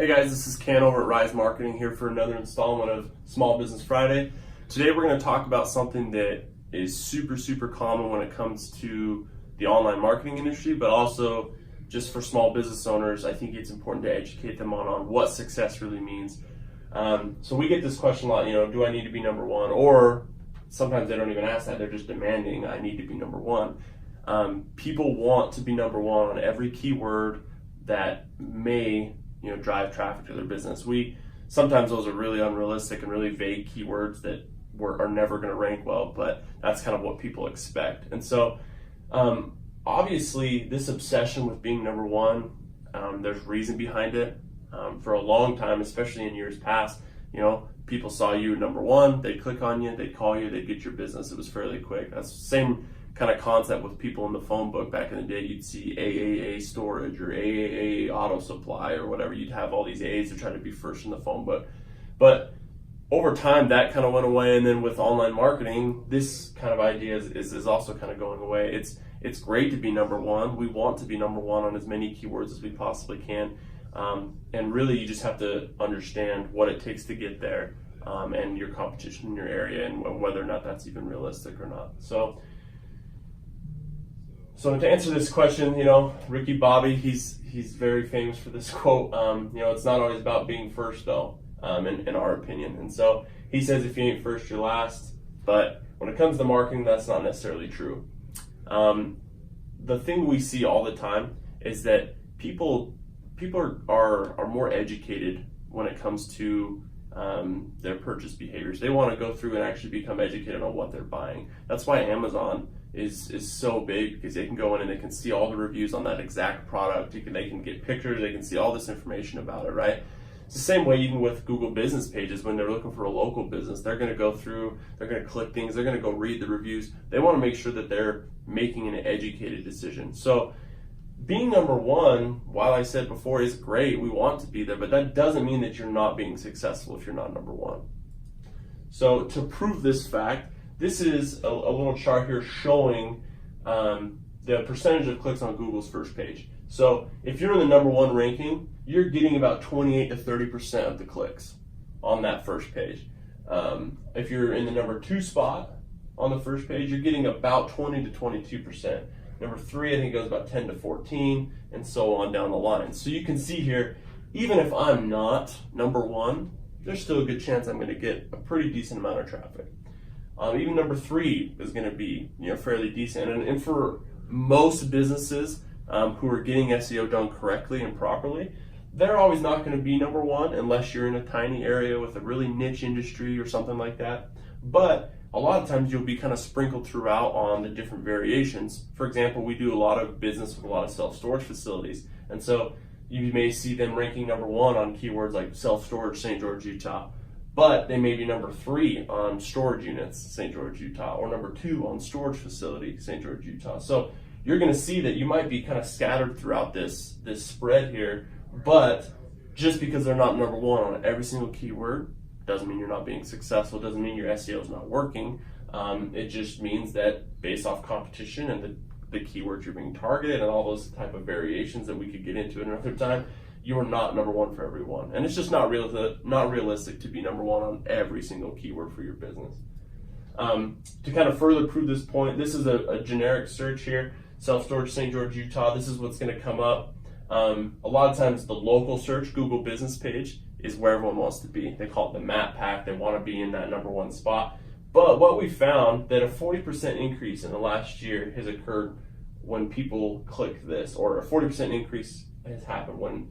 Hey guys, this is Ken over at Rise Marketing here for another installment of Small Business Friday. Today we're going to talk about something that is super common when it comes to the online marketing industry, but also just for small business owners. I think it's important to educate them on what success really means. So we get this question a lot, do I need to be number one? Or sometimes they don't even ask that, they're just demanding, I need to be number one. People want to be number one on every keyword that may drive traffic to their business. Sometimes those are really unrealistic and really vague keywords that are never going to rank well, but that's kind of what people expect. And so obviously this obsession with being number one, there's reason behind it. For a long time, especially in years past, people saw you number one, they'd click on you, they'd call you, they'd get your business. It was fairly quick. That's the same kind of concept with people in the phone book. Back in the day, you'd see AAA storage or AAA auto supply or whatever. You'd have all these A's to try to be first in the phone book. But over time, that kind of went away. And then with online marketing, this kind of idea is also kind of going away. It's great to be number one. We want to be number one on as many keywords as we possibly can. And really, you just have to understand what it takes to get there, and your competition in your area, and whether or not that's even realistic or not. So to answer this question, Ricky Bobby, he's very famous for this quote. It's not always about being first though, in our opinion. And so he says, if you ain't first, you're last. But when it comes to marketing, that's not necessarily true. The thing we see all the time is that people are more educated when it comes to their purchase behaviors. They want to go through and actually become educated on what they're buying. That's why Amazon is so big, because they can go in and they can see all the reviews on that exact product. They can get pictures, they can see all this information about it, right? It's the same way even with Google business pages. When they're looking for a local business, they're going to go through, they're going to click things, they're going to go read the reviews. They want to make sure that they're making an educated decision. So being number one, while I said before, is great, we want to be there, but that doesn't mean that you're not being successful if you're not number one. So to prove this fact, this is a little chart here showing the percentage of clicks on Google's first page. So if you're in the number one ranking, you're getting about 28 to 30% of the clicks on that first page. If you're in the number two spot on the first page, you're getting about 20 to 22%. Number three, I think, goes about 10 to 14, and so on down the line. So you can see here, even if I'm not number one, there's still a good chance I'm going to get a pretty decent amount of traffic. Even number three is going to be fairly decent. And for most businesses who are getting SEO done correctly and properly, they're always not going to be number one unless you're in a tiny area with a really niche industry or something like that. But a lot of times you'll be kind of sprinkled throughout on the different variations. For example, we do a lot of business with a lot of self-storage facilities. And so you may see them ranking number one on keywords like self-storage, St. George, Utah. But they may be number three on storage units, St. George, Utah, or number two on storage facility, St. George, Utah. So you're going to see that you might be kind of scattered throughout this spread here, but just because they're not number one on every single keyword doesn't mean you're not being successful, doesn't mean your SEO is not working. It just means that based off competition and the keywords you're being targeted and all those type of variations that we could get into another time, you are not number one for everyone. And it's just not realistic to be number one on every single keyword for your business. To kind of further prove this point, this is a generic search here, self-storage St. George, Utah. This is what's going to come up. A lot of times the local search Google business page is where everyone wants to be. They call it the map pack. They want to be in that number one spot. But what we found that a 40% increase in the last year has occurred when people click this, or a 40% increase has happened when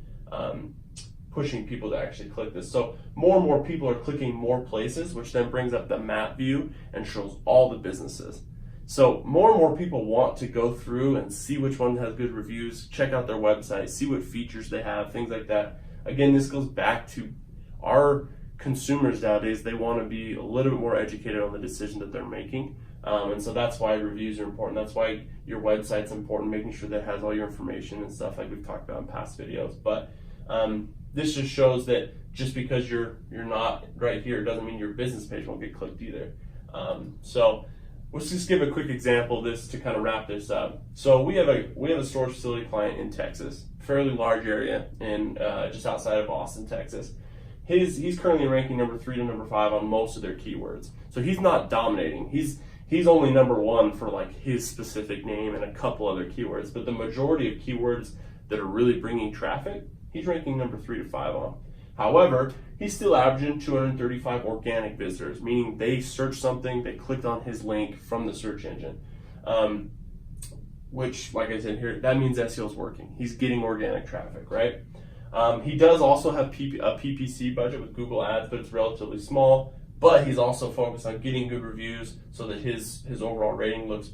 pushing people to actually click this. So more and more people are clicking more places, which then brings up the map view and shows all the businesses. So more and more people want to go through and see which one has good reviews, check out their website, see what features they have, things like that. Again, this goes back to our consumers nowadays. They want to be a little bit more educated on the decision that they're making. And so that's why reviews are important. That's why your website's important, making sure that it has all your information and stuff like we've talked about in past videos. But this just shows that just because you're not right here doesn't mean your business page won't get clicked either. So let's just give a quick example of this to kind of wrap this up. So we have a storage facility client in Texas, fairly large area in just outside of Austin, Texas. He's currently ranking number 3 to number 5 on most of their keywords. So he's not dominating. He's only number 1 for like his specific name and a couple other keywords, but the majority of keywords that are really bringing traffic, he's ranking number 3 to 5 on. However, he's still averaging 235 organic visitors, meaning they searched something, they clicked on his link from the search engine. Which, like I said here, that means SEO is working. He's getting organic traffic, right? He does also have a PPC budget with Google Ads, but it's relatively small. But he's also focused on getting good reviews so that his overall rating looks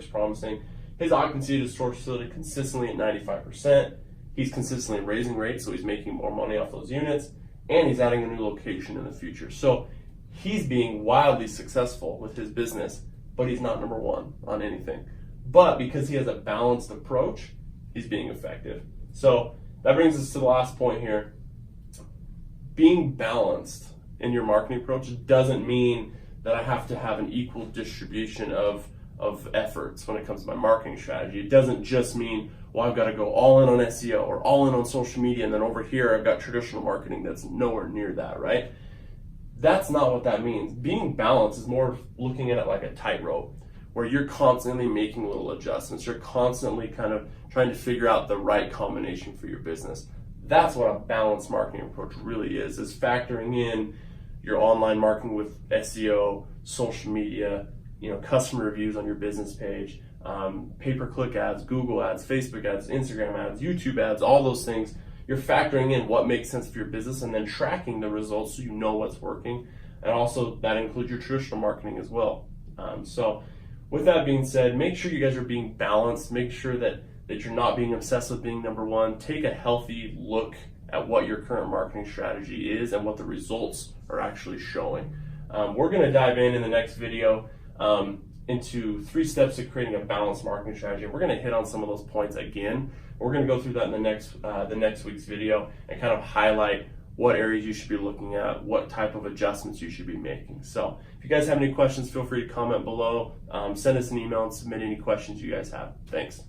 promising. His occupancy at his storage facility consistently at 95%. He's consistently raising rates, so he's making more money off those units, and he's adding a new location in the future. So he's being wildly successful with his business, but he's not number 1 on anything. But because he has a balanced approach, he's being effective. So that brings us to the last point here. Being balanced in your marketing approach doesn't mean that I have to have an equal distribution of efforts when it comes to my marketing strategy. It doesn't just mean, well, I've got to go all in on SEO or all in on social media, and then over here I've got traditional marketing that's nowhere near that, right? That's not what that means. Being balanced is more looking at it like a tightrope, where you're constantly making little adjustments. You're constantly kind of trying to figure out the right combination for your business. That's what a balanced marketing approach really is factoring in your online marketing with SEO, social media, customer reviews on your business page, pay-per-click ads, Google ads, Facebook ads, Instagram ads, YouTube ads, all those things. You're factoring in what makes sense for your business and then tracking the results so you know what's working. And also that includes your traditional marketing as well. So with that being said, make sure you guys are being balanced. Make sure that you're not being obsessed with being number 1. Take a healthy look at what your current marketing strategy is and what the results are actually showing. We're going to dive in the next video into 3 steps to creating a balanced marketing strategy. We're going to hit on some of those points again. We're going to go through that in the next week's video and kind of highlight what areas you should be looking at, what type of adjustments you should be making. So if you guys have any questions, feel free to comment below, send us an email and submit any questions you guys have. Thanks.